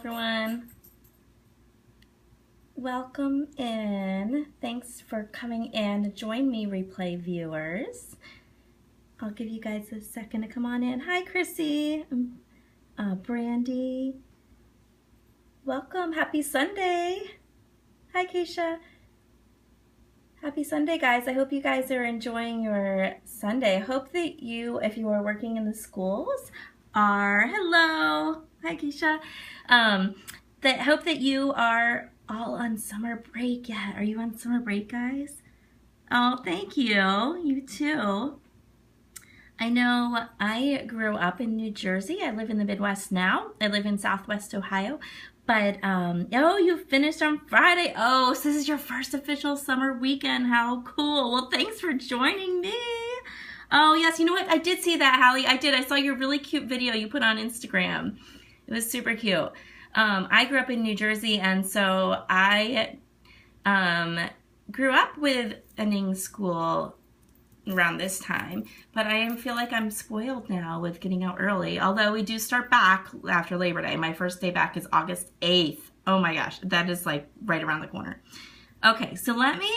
everyone. Welcome in. Thanks for coming in to join me, replay viewers. I'll give you guys a second to come on in. Hi, Chrissy. Brandy. Welcome. Happy Sunday. Hi, Keisha. Happy Sunday, guys. I hope you guys are enjoying your Sunday. I hope that you, if you are working in the schools, hello. Hi, Keisha. Hope that you are all on summer break yet. Are you on summer break, guys? Oh, thank you. You too. I know I grew up in New Jersey. I live in the Midwest now. I live in Southwest Ohio. But, oh, you finished on Friday. Oh, so this is your first official summer weekend. How cool. Well, thanks for joining me. Oh, yes. You know what? I did see that, Hallie. I did. I saw your really cute video you put on Instagram. It was super cute. I grew up in New Jersey, and so I grew up with ending school around this time, but I feel like I'm spoiled now with getting out early, although we do start back after Labor Day. My first day back is August 8th. Oh my gosh, that is like right around the corner. Okay, so let me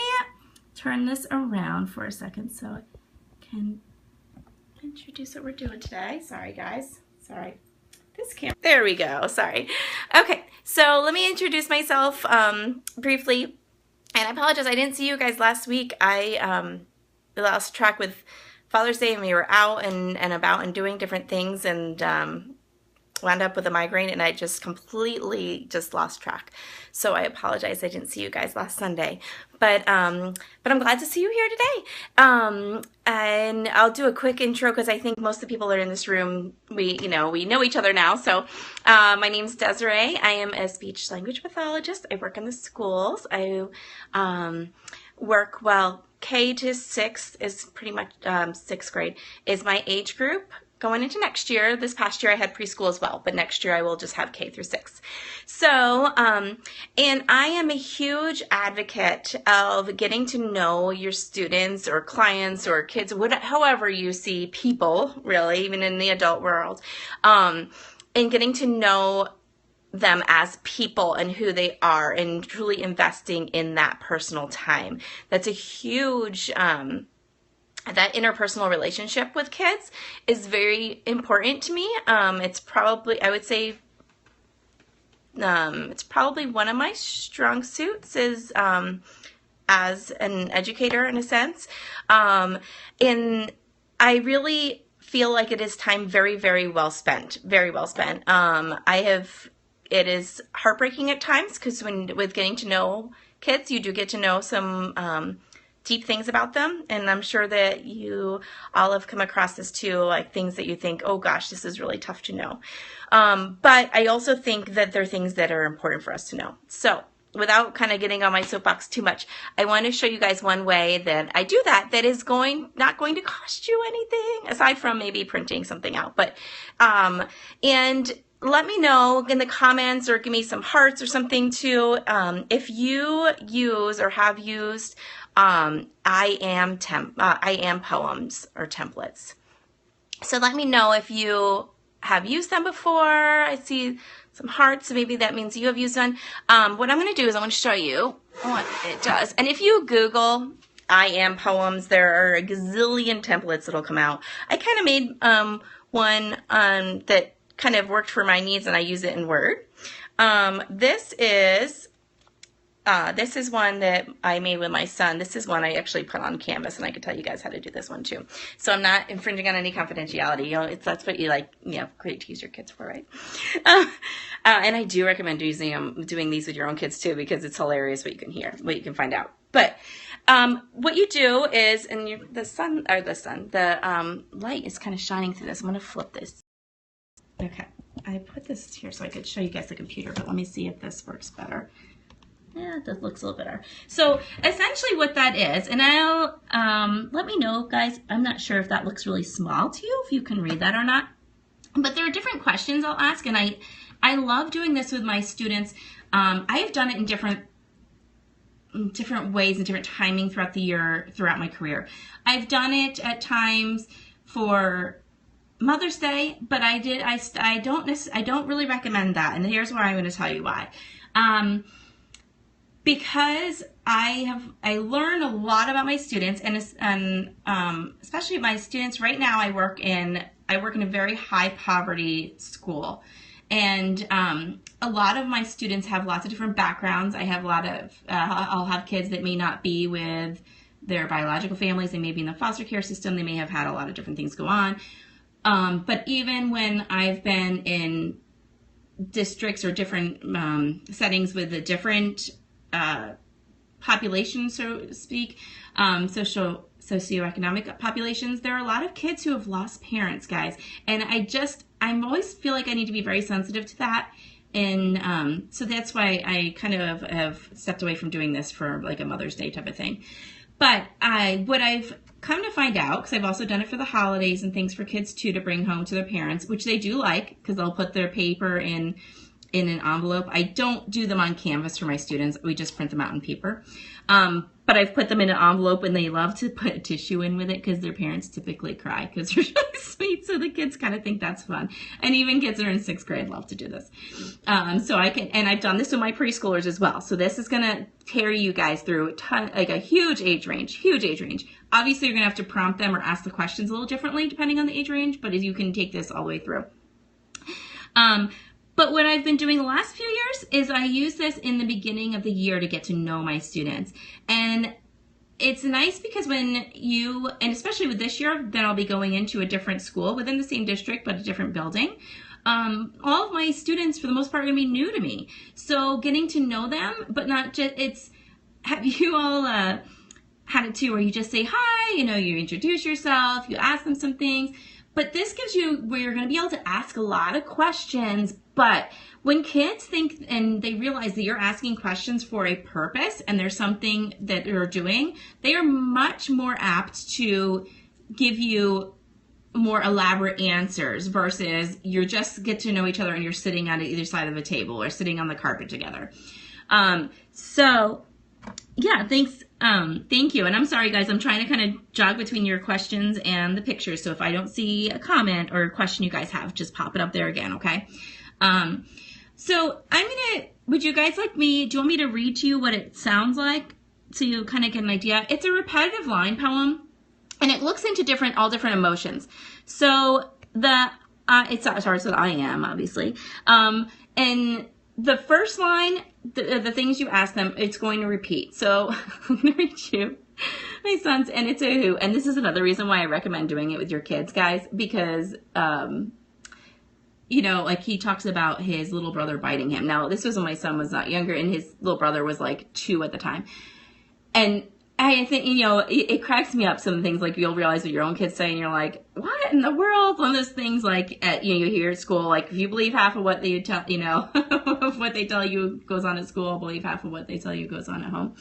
turn this around for a second so I can introduce what we're doing today. Sorry guys, sorry. This camera, there we go, sorry. Okay, so let me introduce myself briefly, and I apologize, I didn't see you guys last week. I lost track with Father's Day, and we were out and about and doing different things, and wound up with a migraine, and I just completely lost track. So I apologize I didn't see you guys last Sunday, but I'm glad to see you here today. And I'll do a quick intro because I think most of the people that are in this room, we know each other now. So my name's Desiree. I am a speech language pathologist. I work in the schools. I work, well, K to 6 is pretty much 6th grade is my age group going into next year. This past year I had preschool as well, but next year I will just have K through 6. So, and I am a huge advocate of getting to know your students or clients or kids, however you see people, really, even in the adult world, and getting to know them as people and who they are, and truly investing in that personal time. That's a huge, that interpersonal relationship with kids is very important to me. It's probably, I would say, it's probably one of my strong suits is as an educator in a sense. And I really feel like it is time very, very well spent, very well spent. It is heartbreaking at times because with getting to know kids, you do get to know some deep things about them, and I'm sure that you all have come across this too, like things that you think, oh gosh, this is really tough to know. But I also think that there are things that are important for us to know. So without kind of getting on my soapbox too much, I want to show you guys one way that I do that is not going to cost you anything aside from maybe printing something out. But and let me know in the comments or give me some hearts or something too if you use or have used I am poems or templates. So let me know if you have used them before. I see some hearts, so maybe that means you have used them. What I'm going to do is I'm going to show you what it does. And if you Google I am poems, there are a gazillion templates that'll come out. I kind of made one that kind of worked for my needs, and I use it in Word. This is one that I made with my son. This is one I actually put on Canvas, and I could tell you guys how to do this one too. So I'm not infringing on any confidentiality. That's what you create to use your kids for, right? And I do recommend doing these with your own kids too, because it's hilarious what you can find out. But what you do is, and the light is kind of shining through this. I'm going to flip this. Okay, I put this here so I could show you guys the computer, but let me see if this works better. Yeah, that looks a little better. So essentially what that is, and I'll, let me know, guys, I'm not sure if that looks really small to you, if you can read that or not. But there are different questions I'll ask, and I love doing this with my students. I have done it in different ways and different timing throughout the year, throughout my career. I've done it at times for Mother's Day, but I don't really recommend that, and here's why I'm going to tell you why. Because I learn a lot about my students, and especially my students right now. I work in a very high poverty school, and a lot of my students have lots of different backgrounds. I have a lot of I'll have kids that may not be with their biological families. They may be in the foster care system. They may have had a lot of different things go on. But even when I've been in districts or different settings with a different population, so to speak, socioeconomic populations, there are a lot of kids who have lost parents, guys. And I always feel like I need to be very sensitive to that. And so that's why I kind of have stepped away from doing this for like a Mother's Day type of thing. But what I've come to find out, because I've also done it for the holidays and things for kids too, to bring home to their parents, which they do like, because they'll put their paper in an envelope. I don't do them on canvas for my students. We just print them out on paper. But I've put them in an envelope, and they love to put a tissue in with it because their parents typically cry because they're really sweet. So the kids kind of think that's fun. And even kids that are in 6th grade love to do this. So I've done this with my preschoolers as well. So this is going to carry you guys through a huge age range. Obviously, you're going to have to prompt them or ask the questions a little differently depending on the age range, but you can take this all the way through. But what I've been doing the last few years is I use this in the beginning of the year to get to know my students. And it's nice because and especially with this year, then I'll be going into a different school within the same district, but a different building. All of my students, for the most part, are going to be new to me. So getting to know them, but not just, have you all had it too, where you just say hi, you introduce yourself, you ask them some things. But this gives you where you're going to be able to ask a lot of questions. But when kids think and they realize that you're asking questions for a purpose and there's something that you're doing, they are much more apt to give you more elaborate answers versus you just get to know each other and you're sitting on either side of the table or sitting on the carpet together. So yeah, thanks. Thank you. And I'm sorry, guys, I'm trying to kind of jog between your questions and the pictures. So if I don't see a comment or a question you guys have, just pop it up there again. Okay. So would you guys do you want me to read to you what it sounds like so you kind of get an idea? It's a repetitive line poem, and it looks into all different emotions. So it starts with I am, obviously. And the first line, the things you ask them, it's going to repeat. So I'm going to read you my son's, and it's a who. And this is another reason why I recommend doing it with your kids, guys, because, he talks about his little brother biting him. Now, this was when my son was not younger, and his little brother was like 2 at the time. And I think, it cracks me up, some things you'll realize what your own kids say, and you're like, what in the world? One of those things you hear at school, if you believe half of what they tell, of what they tell you goes on at school, believe half of what they tell you goes on at home.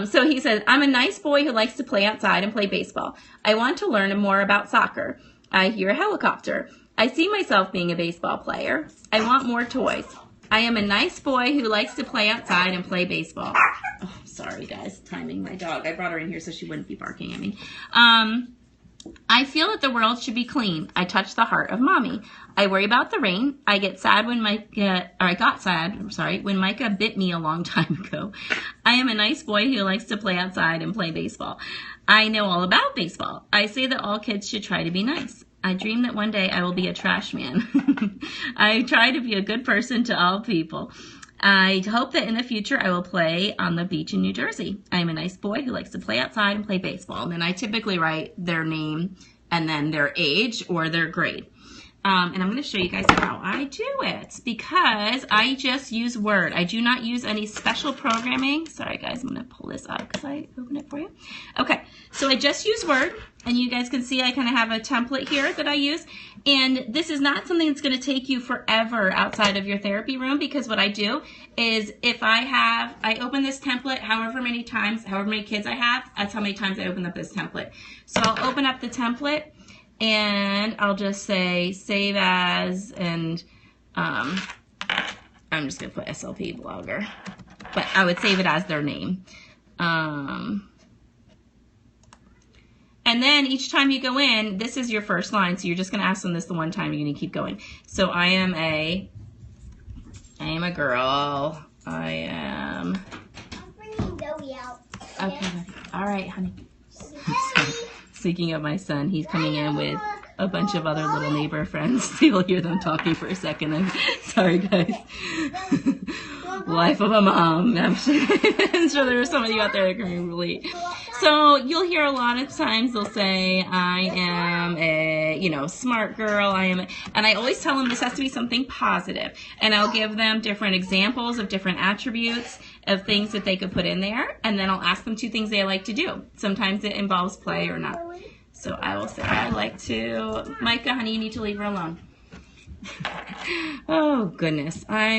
So he says, I'm a nice boy who likes to play outside and play baseball. I want to learn more about soccer. I hear a helicopter. I see myself being a baseball player. I want more toys. I am a nice boy who likes to play outside and play baseball. Oh, sorry, guys. Timing my dog. I brought her in here so she wouldn't be barking at me. I feel that the world should be clean. I touch the heart of mommy. I worry about the rain. I got sad when Micah bit me a long time ago. I am a nice boy who likes to play outside and play baseball. I know all about baseball. I say that all kids should try to be nice. I dream that one day I will be a trash man. I try to be a good person to all people. I hope that in the future I will play on the beach in New Jersey. I am a nice boy who likes to play outside and play baseball. And then I typically write their name and then their age or their grade. And I'm going to show you guys how I do it because I just use Word. I do not use any special programming. Sorry, guys, I'm going to pull this up because I opened it for you. Okay, so I just use Word, and you guys can see I kind of have a template here that I use. And this is not something that's going to take you forever outside of your therapy room because what I do is if I open this template however many kids I have, that's how many times I open up this template. So I'll open up the template. And I'll just say save as, and I'm just going to put SLP blogger, but I would save it as their name. And then each time you go in, this is your first line. So you're just going to ask them this the one time. You're going to keep going. So I am a girl. I am. I'm bringing Zoe out. Okay. All right, honey. Speaking of my son, he's coming in with a bunch of other little neighbor friends. You'll hear them talking for a second. I'm sorry, guys. Life of a mom. I'm sure there are some of you out there that can relate. So you'll hear a lot of times they'll say, I am a, smart girl. And I always tell them this has to be something positive. And I'll give them different examples of different attributes of things that they could put in there. And then I'll ask them 2 things they like to do. Sometimes it involves play or not. So I will say, I like to, Micah, honey, you need to leave her alone. Oh, goodness. I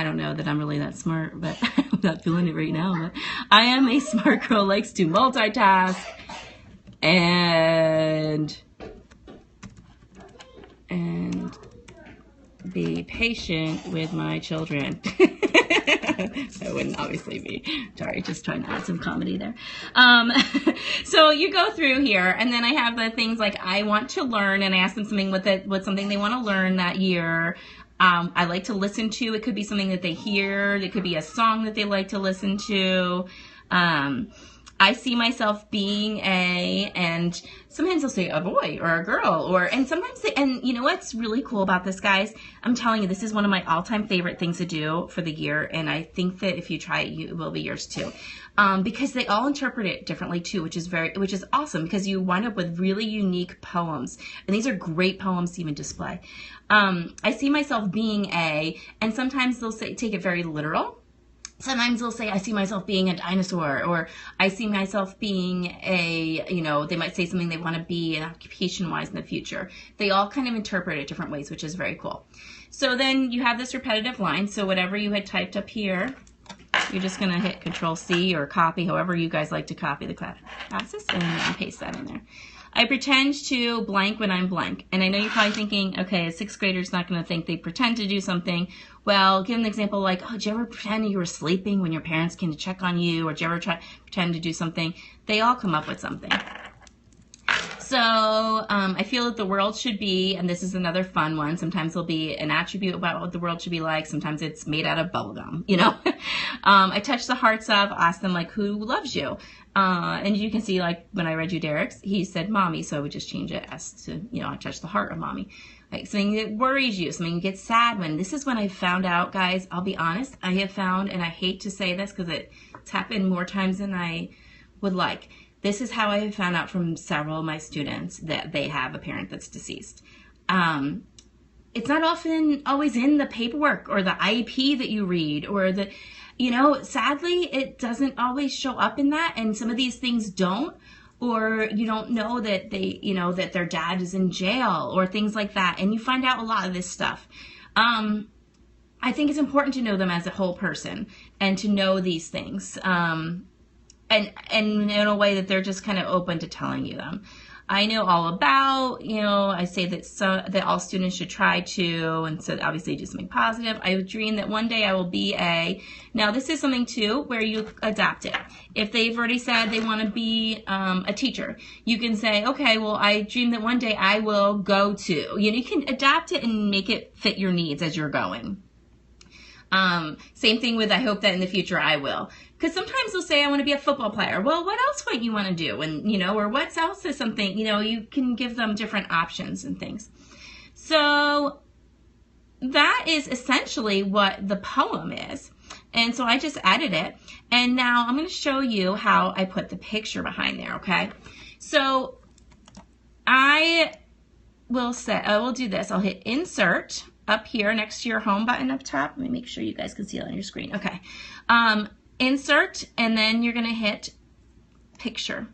don't know that I'm really that smart, but I'm not feeling it right now. But I am a smart girl, likes to multitask and be patient with my children. I wouldn't obviously be. Sorry, just trying to add some comedy there. So you go through here, and then I have the things like I want to learn, and I ask them something with something they want to learn that year. I like to listen to. It could be something that they hear. It could be a song that they like to listen to. I see myself being and sometimes they'll say a boy or a girl, and sometimes and you know what's really cool about this, guys? I'm telling you, this is one of my all-time favorite things to do for the year, and I think that if you try it, it will be yours too. Because they all interpret it differently too, which is awesome, because you wind up with really unique poems, and these are great poems to even display. I see myself being and sometimes they'll take it very literal. Sometimes they'll say, I see myself being a dinosaur, or I see myself being they might say something they want to be occupation-wise in the future. They all kind of interpret it different ways, which is very cool. So then you have this repetitive line. So whatever you had typed up here, you're just going to hit Control-C or copy, however you guys like to copy the classes, and paste that in there. I pretend to blank when I'm blank. And I know you're probably thinking, okay, a 6th grader's not going to think they pretend to do something. Well, give an example like, oh, did you ever pretend you were sleeping when your parents came to check on you? Or did you ever pretend to do something? They all come up with something. So I feel that the world should be, and this is another fun one, sometimes there'll be an attribute about what the world should be like. Sometimes it's made out of bubblegum, I touch the hearts of, ask them like, who loves you? And you can see, like, when I read you Derek's, he said mommy, so I would just change it as to, I touch the heart of mommy. Like something that worries you, something you get sad when. This is when I found out, guys, I'll be honest, I have found, and I hate to say this because it's happened more times than I would like. This is how I have found out from several of my students that they have a parent that's deceased. It's not often always in the paperwork or the IEP that you read, or the, sadly, it doesn't always show up in that. And some of these things don't, or you don't know that they, that their dad is in jail or things like that. And you find out a lot of this stuff. I think it's important to know them as a whole person and to know these things. And in a way that they're just kind of open to telling you them. I know all about, I say that all students should try to, and so obviously do something positive. I dream that one day I will be now this is something too where you adapt it. If they've already said they want to be a teacher, you can say, okay, well, I dream that one day I will go to, you can adapt it and make it fit your needs as you're going. Same thing with, I hope that in the future I will. Because sometimes they'll say, I want to be a football player. Well, what else might you want to do? And, or what else is something, you can give them different options and things. So that is essentially what the poem is. And so I just added it. And now I'm going to show you how I put the picture behind there, okay? So I will do this. I'll hit Insert up here next to your home button up top. Let me make sure you guys can see it on your screen. Okay. Insert, and then you're going to hit Picture.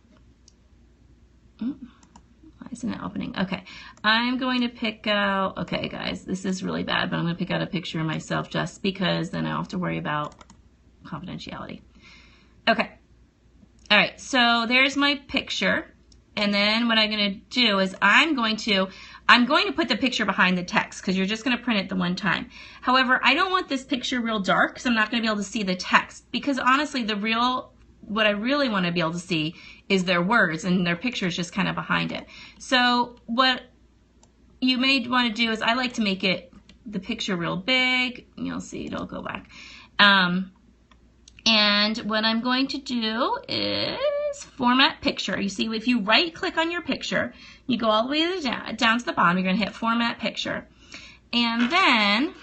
Why isn't it opening? Okay. I'm going to pick out, okay, guys, this is really bad, but I'm going to pick out a picture of myself just because then I don't have to worry about confidentiality. Okay. All right. So there's my picture. And then what I'm going to do is I'm going to I'm going to put the picture behind the text because you're just going to print it the one time. However, I don't want this picture real dark because I'm not going to be able to see the text, because honestly what I really want to be able to see is their words, and their picture is just kind of behind it. So what you may want to do is, I like to make the picture real big. You'll see it'll go back. And what I'm going to do is format picture. You see, if you right click on your picture, you go all the way down to the bottom, you're going to hit format picture. And then,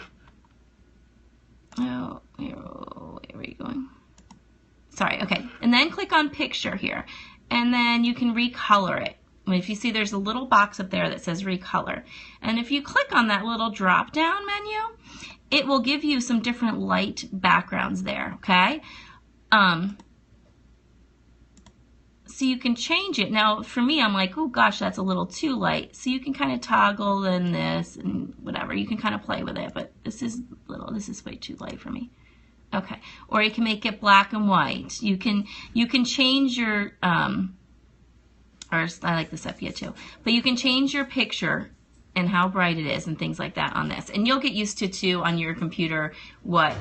where are you going? Sorry, okay. And then click on picture here. And then you can recolor it. If you see, there's a little box up there that says recolor. And if you click on that little drop down menu, it will give you some different light backgrounds there, okay? So you can change it. Now, for me, I'm like, oh gosh, that's a little too light. So you can kind of toggle in this and whatever. You can kind of play with it, but this is way too light for me. Okay, or you can make it black and white. You can change your, or I like the sepia too, but you can change your picture and how bright it is and things like that on this. And you'll get used to too on your computer what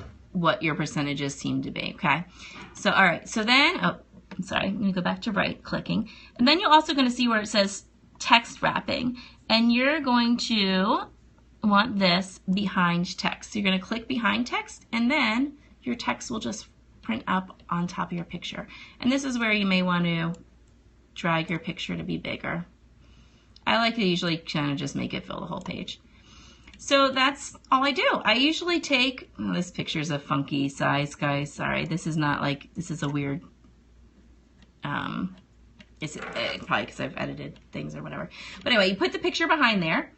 your percentages seem to be, okay? So, all right, so then, oh, I'm sorry, I'm gonna go back to right clicking. And then you're also gonna see where it says text wrapping, and you're going to want this behind text. So you're gonna click behind text, and then your text will just print up on top of your picture. And this is where you may want to drag your picture to be bigger. I like to usually kind of just make it fill the whole page. So that's all I do. I usually take, oh, this picture's a funky size, guys. Sorry, this is not like, this is a weird, it's probably because I've edited things or whatever. But anyway, you put the picture behind there,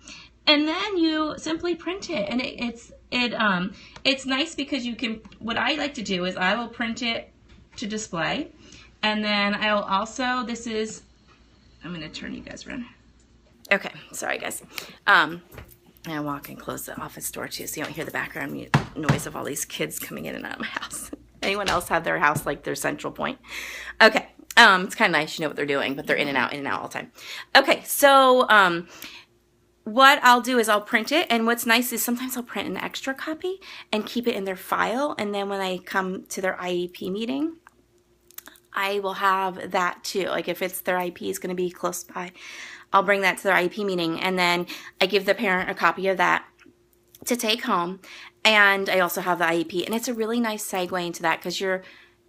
and then you simply print it. And it's nice because you can, what I like to do is I will print it to display. And then I'll also, I'm going to turn you guys around. Okay, sorry guys. I walk and close the office door too, so you don't hear the background noise of all these kids coming in and out of my house. Anyone else have their house like their central point? Okay, it's kind of nice, you know what they're doing, but they're in and out all the time. Okay, so what I'll do is I'll print it, and what's nice is sometimes I'll print an extra copy and keep it in their file, and then when I come to their IEP meeting, I will have that too. Like if it's their IEP is going to be close by, I'll bring that to their IEP meeting, and then I give the parent a copy of that to take home. And I also have the IEP, and it's a really nice segue into that because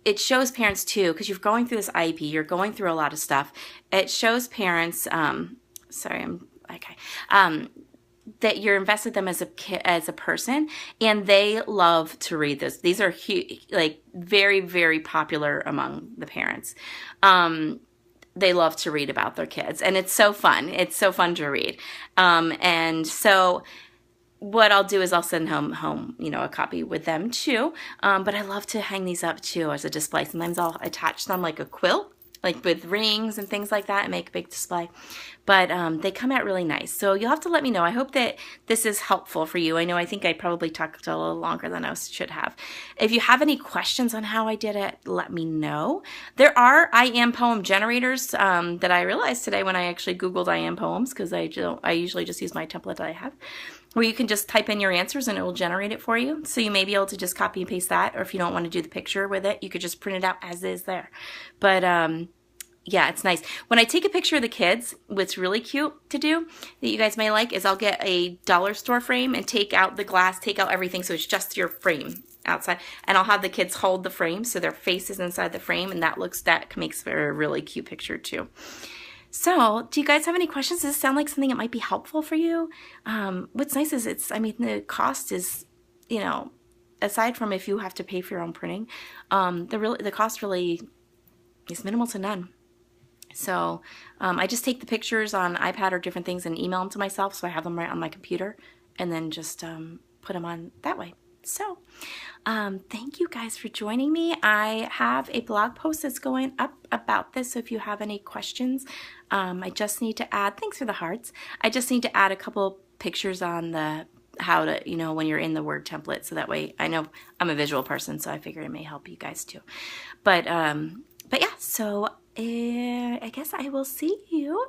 it shows parents too, because you're going through this IEP, you're going through a lot of stuff. It shows parents, that you're invested in them as a kid, as a person, and they love to read this. These are like very, very popular among the parents. They love to read about their kids, and it's so fun. It's so fun to read. And so what I'll do is I'll send home, a copy with them too. But I love to hang these up too as a display. Sometimes I'll attach them like a quilt, like with rings and things like that, and make a big display. But they come out really nice. So you'll have to let me know. I hope that this is helpful for you. I think I probably talked a little longer than I should have. If you have any questions on how I did it, let me know. There are I Am poem generators that I realized today when I actually Googled I Am poems, because I usually just use my template that I have, where you can just type in your answers and it will generate it for you. So you may be able to just copy and paste that, or if you don't want to do the picture with it, you could just print it out as is there. But yeah, it's nice. When I take a picture of the kids, what's really cute to do that you guys may like is I'll get a dollar store frame and take out the glass, take out everything, so it's just your frame outside, and I'll have the kids hold the frame so their face is inside the frame, and that makes for a really cute picture too. So, do you guys have any questions? Does this sound like something that might be helpful for you? What's nice is the cost is, aside from if you have to pay for your own printing, the cost really is minimal to none. So I just take the pictures on iPad or different things and email them to myself, so I have them right on my computer, and then just put them on that way. So thank you guys for joining me. I have a blog post that's going up about this, so if you have any questions, I just need to add, thanks for the hearts, I just need to add a couple pictures on the how to, when you're in the Word template, so that way, I know I'm a visual person, so I figure it may help you guys too. But yeah, so I guess I will see you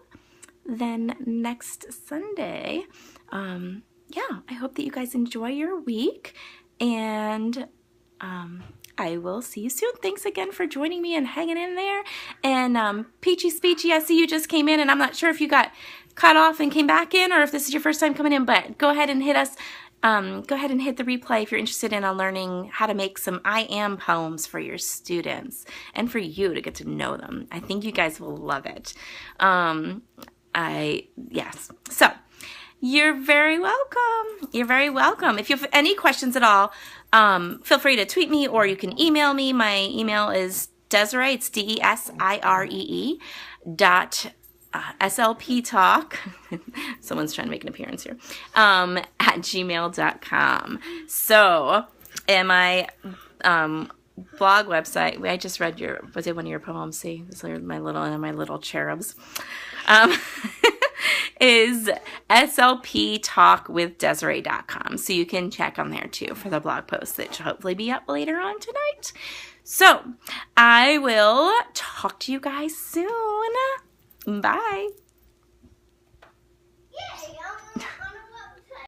then next Sunday. Yeah, I hope that you guys enjoy your week, and I will see you soon. Thanks again for joining me and hanging in there. And Peachy Speechy, I see you just came in, and I'm not sure if you got cut off and came back in, or if this is your first time coming in, but go ahead and hit us. Go ahead and hit the replay if you're interested in learning how to make some I am poems for your students and for you to get to know them. I think you guys will love it. Yes. So you're very welcome. You're very welcome. If you have any questions at all, feel free to tweet me, or you can email me. My email is Desiree, it's DESIREE SLP Talk. Someone's trying to make an appearance here. At gmail.com. So, and my blog website, I just read was it one of your poems? See, these are my little cherubs. Is slptalkwithdesiree.com. So you can check on there too for the blog post that should hopefully be up later on tonight. So I will talk to you guys soon. Bye.